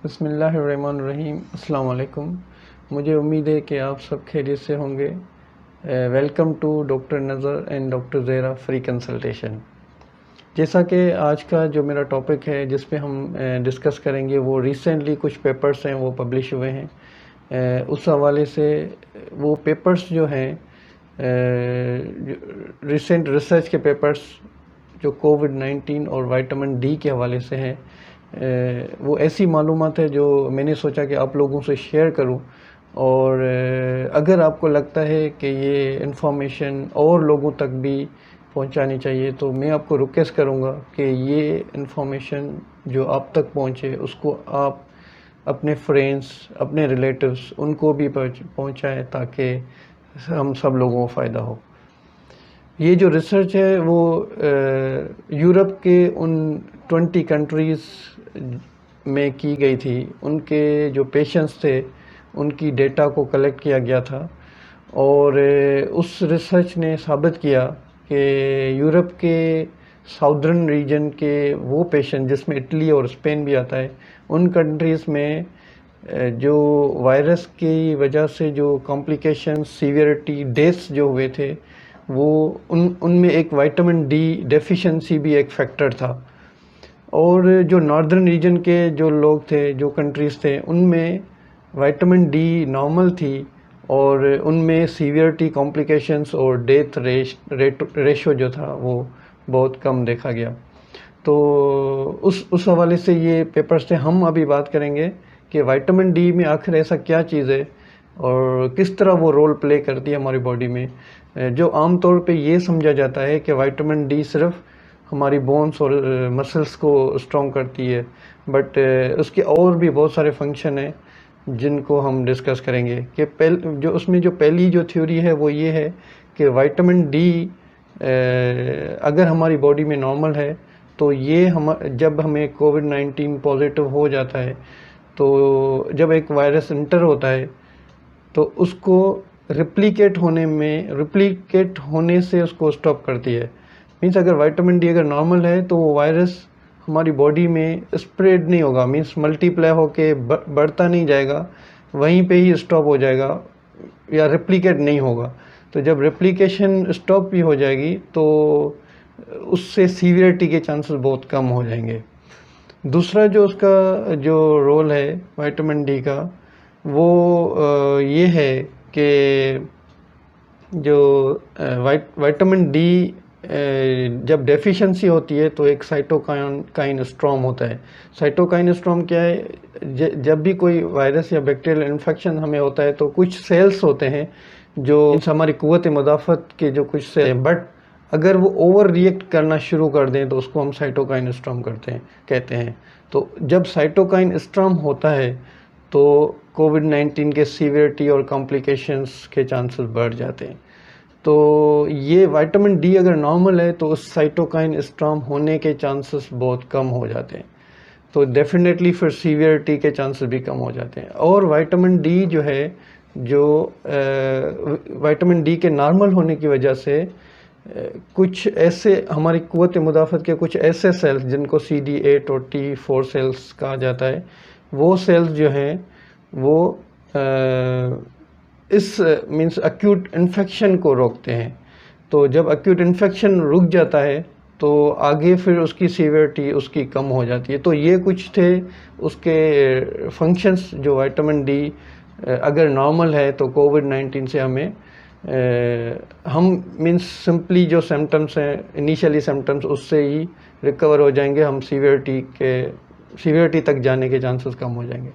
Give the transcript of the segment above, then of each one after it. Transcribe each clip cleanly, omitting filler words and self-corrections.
بسم اللہ الرحمن الرحیم۔ السلام علیکم۔ مجھے امید ہے کہ آپ سب خیریت سے ہوں گے۔ ویلکم ٹو ڈاکٹر نظر and doctor Zahra free consultation. جیسا کہ آج کا جو میرا ٹاپک ہے جس پہ ہم ڈسکس کریں گے، وہ ریسنٹلی کچھ پیپرز ہیں وہ پبلش ہوئے ہیں۔ اس حوالے سے وہ پیپرز جو ہیں ریسنٹ ریسرچ کے پیپرز جو کووڈ-19 اور وائٹامن ڈی کے حوالے سے ہیں، وہ ایسی معلومات ہے جو میں نے سوچا کہ آپ لوگوں سے شیئر کروں، اور اگر آپ کو لگتا ہے کہ یہ انفارمیشن اور لوگوں تک بھی پہنچانی چاہیے تو میں آپ کو ریکویسٹ کروں گا کہ یہ انفارمیشن جو آپ تک پہنچے اس کو آپ اپنے فرینڈس، اپنے ریلیٹیوز ان کو بھی پہنچائیں تاکہ ہم سب لوگوں کو فائدہ ہو۔ یہ جو ریسرچ ہے وہ یورپ کے ان 20 کنٹریز میں کی گئی تھی۔ ان کے جو پیشنٹس تھے ان کی ڈیٹا کو کلیکٹ کیا گیا تھا، اور اس ریسرچ نے ثابت کیا کہ یورپ کے ساؤدرن ریجن کے وہ پیشنٹ جس میں اٹلی اور اسپین بھی آتا ہے، ان کنٹریز میں جو وائرس کی وجہ سے جو کمپلیکیشنز، سیویرٹی، ڈیتھس جو ہوئے تھے، وہ ان میں ایک وائٹامن ڈی ڈیفیشنسی بھی ایک فیکٹر تھا۔ اور جو ناردرن ریجن کے جو لوگ تھے، جو کنٹریز تھے، ان میں وائٹامن ڈی نارمل تھی، اور ان میں سیویرٹی، کمپلیکیشنز اور ڈیتھ ریشو جو تھا وہ بہت کم دیکھا گیا۔ تو اس حوالے سے یہ پیپرز تھے۔ ہم ابھی بات کریں گے کہ وائٹامن ڈی میں آخر ایسا کیا چیز ہے اور کس طرح وہ رول پلے کرتی ہے ہماری باڈی میں۔ جو عام طور پہ یہ سمجھا جاتا ہے کہ وائٹامن ڈی صرف ہماری بونس اور مسلس کو اسٹرانگ کرتی ہے، بٹ اس کے اور بھی بہت سارے فنکشن ہیں جن کو ہم ڈسکس کریں گے۔ کہ جو اس میں جو پہلی جو تھیوری ہے وہ یہ ہے کہ وائٹامن ڈی اگر ہماری باڈی میں نارمل ہے تو یہ جب ہمیں کووڈ-19 پازیٹیو ہو جاتا ہے، تو جب ایک وائرس انٹر ہوتا ہے تو اس کو ریپلیکیٹ ہونے سے اس کو اسٹاپ کرتی ہے۔ مینس اگر وائٹامن ڈی اگر نارمل ہے تو وہ وائرس ہماری باڈی میں اسپریڈ نہیں ہوگا، مینس ملٹی پلائی ہو کے بڑھتا نہیں جائے گا، وہیں پہ ہی اسٹاپ ہو جائے گا یا ریپلیکیٹ نہیں ہوگا۔ تو جب ریپلیکیشن اسٹاپ بھی ہو جائے گی تو اس سے سیویرٹی کے چانسز بہت کم ہو جائیں گے۔ دوسرا جو اس کا جو رول ہے وائٹامن ڈی کا، وہ یہ ہے کہ جو وائٹامن ڈی جب ڈیفیشنسی ہوتی ہے تو ایک سائٹوکائن اسٹرام ہوتا ہے۔ سائٹوکائن اسٹرام کیا ہے؟ جب بھی کوئی وائرس یا بیکٹیریل انفیکشن ہمیں ہوتا ہے تو کچھ سیلز ہوتے ہیں جو ہماری قوت مدافعت کے جو کچھ سیل ہیں، بٹ اگر وہ اوور ریئیکٹ کرنا شروع کر دیں تو اس کو ہم سائٹوکائن اسٹرام کہتے ہیں۔ تو جب سائٹوکائن اسٹرام ہوتا ہے تو کووڈ-19 کے سیویرٹی اور کمپلیکیشنز کے چانسز بڑھ جاتے ہیں۔ تو یہ وائٹامن ڈی اگر نارمل ہے تو اس سائٹوکائن اسٹرام ہونے کے چانسز بہت کم ہو جاتے ہیں، تو ڈیفینیٹلی پھر سیویرٹی کے چانسز بھی کم ہو جاتے ہیں۔ اور وائٹامن ڈی جو ہے، جو وائٹامن ڈی کے نارمل ہونے کی وجہ سے کچھ ایسے ہماری قوت مدافعت کے کچھ ایسے سیلز جن کو CD8 اور T4 سیلز کہا جاتا ہے، وہ سیلز جو ہیں وہ اس مینس ایکیوٹ انفیکشن کو روکتے ہیں۔ تو جب ایکیوٹ انفیکشن رک جاتا ہے تو آگے پھر اس کی سیویرٹی اس کی کم ہو جاتی ہے۔ تو یہ کچھ تھے اس کے فنکشنز جو وائٹامن ڈی اگر نارمل ہے تو کووڈ-19 سے ہم مینس سمپلی جو سمٹمس ہیں، انیشیلی سمٹمس، اس سے ہی ریکور ہو جائیں گے، ہم سیویرٹی تک جانے کے چانسز کم ہو جائیں گے۔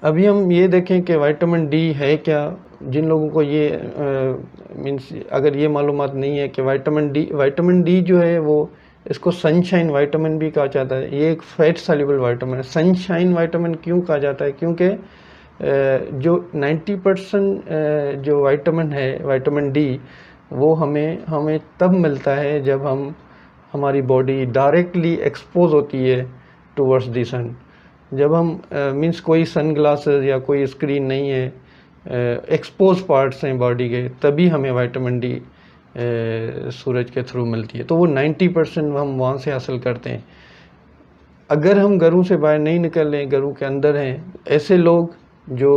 ابھی ہم یہ دیکھیں کہ وائٹامن ڈی ہے کیا۔ جن لوگوں کو یہ مینس اگر یہ معلومات نہیں ہے کہ وائٹامن ڈی جو ہے وہ اس کو سن شائن وائٹامن بھی کہا جاتا ہے۔ یہ ایک فیٹ سالیبل وائٹامن ہے۔ سن شائن وائٹامن کیوں کہا جاتا ہے؟ کیونکہ جو 90% جو وائٹامن ہے، وائٹامن ڈی، وہ ہمیں تب ملتا ہے جب ہماری باڈی ڈائریکٹلی ایکسپوز ہوتی ہے ٹورڈز دی سن۔ جب ہم مینس کوئی سن گلاسز یا کوئی اسکرین نہیں ہے، ایکسپوز پارٹس ہیں باڈی کے، تبھی ہمیں وائٹامن ڈی سورج کے تھرو ملتی ہے۔ تو وہ 90% ہم وہاں سے حاصل کرتے ہیں۔ اگر ہم گھروں سے باہر نہیں نکل رہے ہیں، گھروں کے اندر ہیں، ایسے لوگ جو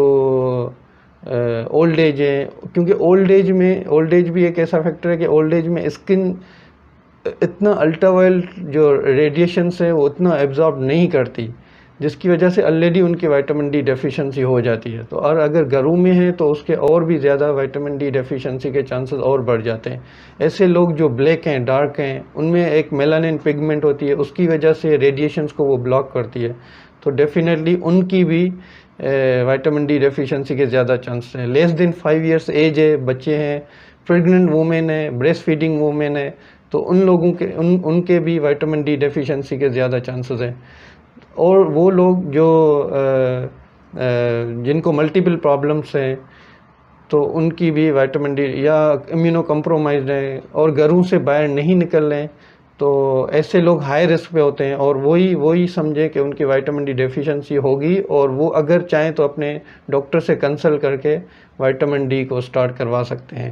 اولڈ ایج ہیں، کیونکہ اولڈ ایج بھی ایک ایسا فیکٹر ہے کہ اولڈ ایج میں اسکن اتنا الٹرا وائلٹ جو ریڈیشنس ہیں وہ اتنا ایبزارب نہیں کرتی، جس کی وجہ سے آلریڈی ان کی وائٹامن ڈی ڈیفیشنسی ہو جاتی ہے. تو اور اگر گھروں میں ہیں تو اس کے اور بھی زیادہ وائٹامن ڈی ڈیفیشنسی کے چانسز اور بڑھ جاتے ہیں. ایسے لوگ جو بلیک ہیں، ڈارک ہیں، ان میں ایک میلانن پگمنٹ ہوتی ہے، اس کی وجہ سے ریڈیشنس کو وہ بلاک کرتی ہے. تو ڈیفینیٹلی ان کی بھی وائٹامن ڈی ڈیفیشنسی کے زیادہ چانسز ہیں. لیس دین 5 ایئرس ایج ہے، بچے ہیں، پریگننٹ وومن ہے، بریسٹ فیڈنگ وومن ہے، تو ان لوگوں کے ان کے بھی وائٹامن ڈی ڈیفیشنسی کے زیادہ چانسز ہیں. اور وہ لوگ جو جن کو ملٹیپل پرابلمس ہیں تو ان کی بھی وائٹامن ڈی، یا امیونو کمپرومائزڈ ہیں اور گھروں سے باہر نہیں نکل رہے ہیں، تو ایسے لوگ ہائی رسک پہ ہوتے ہیں. اور وہی سمجھیں کہ ان کی وائٹامن ڈی ڈیفیشنسی ہوگی، اور وہ اگر چاہیں تو اپنے ڈاکٹر سے کنسلٹ کر کے وائٹامن ڈی کو سٹارٹ کروا سکتے ہیں.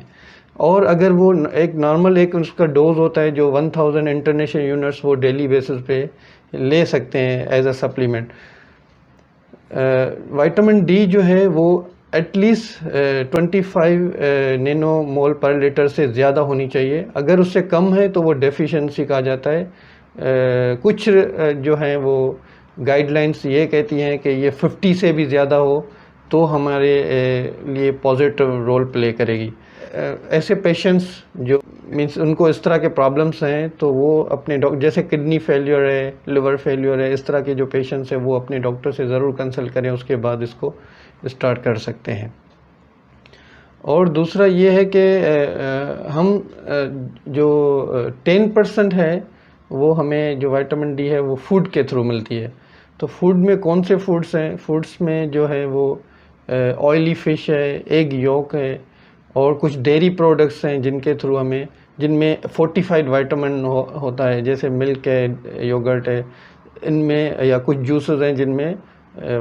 اور اگر وہ ایک نارمل اس کا ڈوز ہوتا ہے جو 1000 انٹرنیشنل یونٹس وہ ڈیلی بیسس پہ لے سکتے ہیں as a supplement. Vitamin D جو ہے وہ ایٹ لیسٹ 25 نینو مول پر لیٹر سے زیادہ ہونی چاہیے. اگر اس سے کم ہے تو وہ ڈیفیشنسی کہا جاتا ہے. کچھ جو ہیں وہ گائیڈ لائنس یہ کہتی ہیں کہ یہ 50 سے بھی زیادہ ہو تو ہمارے لیے پازیٹیو رول پلے کرے گی. ایسے پیشنٹس جو مینس ان کو اس طرح کے پرابلمس ہیں تو وہ اپنے جیسے کڈنی فیلیور ہے، لیور فیلیور ہے، اس طرح کے جو پیشنٹس ہیں وہ اپنے ڈاکٹر سے ضرور کنسلٹ کریں، اس کے بعد اس کو اسٹارٹ کر سکتے ہیں. اور دوسرا یہ ہے کہ ہم جو 10% ہے وہ ہمیں جو وائٹامن ڈی ہے وہ فوڈ کے تھرو ملتی ہے. تو فوڈ میں کون سے فوڈس ہیں؟ فوڈس میں جو ہے وہ آئلی فش ہے، ایگ یولک ہے، اور کچھ ڈیری پروڈکٹس ہیں جن میں فورٹیفائڈ وائٹامن ہوتا ہے، جیسے ملک ہے، یوگرٹ ہے. ان میں یا کچھ جوسز ہیں جن میں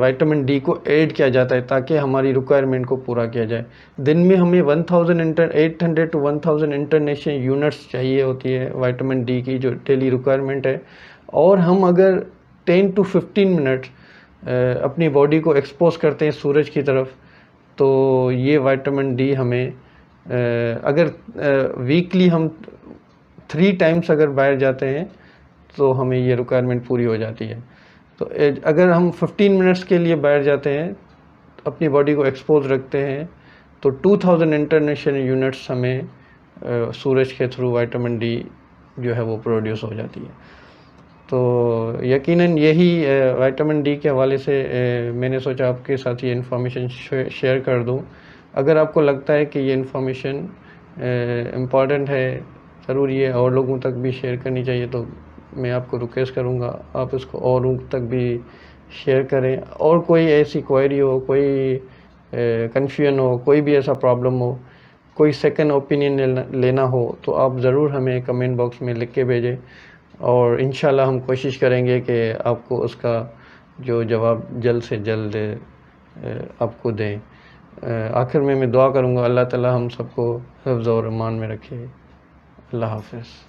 وائٹامن ڈی کو ایڈ کیا جاتا ہے تاکہ ہماری ریکوائرمنٹ کو پورا کیا جائے. دن میں ہمیں 800 to 1000 انٹرنیشنل یونٹس چاہیے ہوتی ہے وائٹامن ڈی کی، جو ڈیلی ریکوائرمنٹ ہے. اور ہم اگر 10 to 15 منٹ اپنی باڈی کو ایکسپوز کرتے ہیں سورج کی طرف، تو یہ وائٹامن ڈی ہمیں اگر ویکلی ہم 3 ٹائمس اگر باہر جاتے ہیں تو ہمیں یہ ریکوائرمنٹ پوری ہو جاتی ہے. تو اگر ہم 15 منٹس کے لیے باہر جاتے ہیں، اپنی باڈی کو ایکسپوز رکھتے ہیں، تو 2000 انٹرنیشنل یونٹس ہمیں سورج کے تھرو وائٹامن ڈی جو ہے وہ پروڈیوس ہو جاتی ہے. تو یقیناً یہی وائٹامن ڈی کے حوالے سے میں نے سوچا آپ کے ساتھ یہ انفارمیشن شیئر کر دوں. اگر آپ کو لگتا ہے کہ یہ انفارمیشن امپورٹنٹ ہے، ضروری ہے، اور لوگوں تک بھی شیئر کرنی چاہیے، تو میں آپ کو ریکویسٹ کروں گا آپ اس کو اوروں تک بھی شیئر کریں. اور کوئی ایسی کوئری ہو، کوئی کنفیوژن ہو، کوئی بھی ایسا پرابلم ہو، کوئی سیکنڈ اوپینین لینا ہو، تو آپ ضرور ہمیں کمنٹ باکس میں لکھ کے بھیجیں، اور انشاءاللہ ہم کوشش کریں گے کہ آپ کو اس کا جو جواب جلد سے جلد آپ کو دیں. آخر میں دعا کروں گا اللہ تعالی ہم سب کو حفظ اور امان میں رکھے. اللہ حافظ.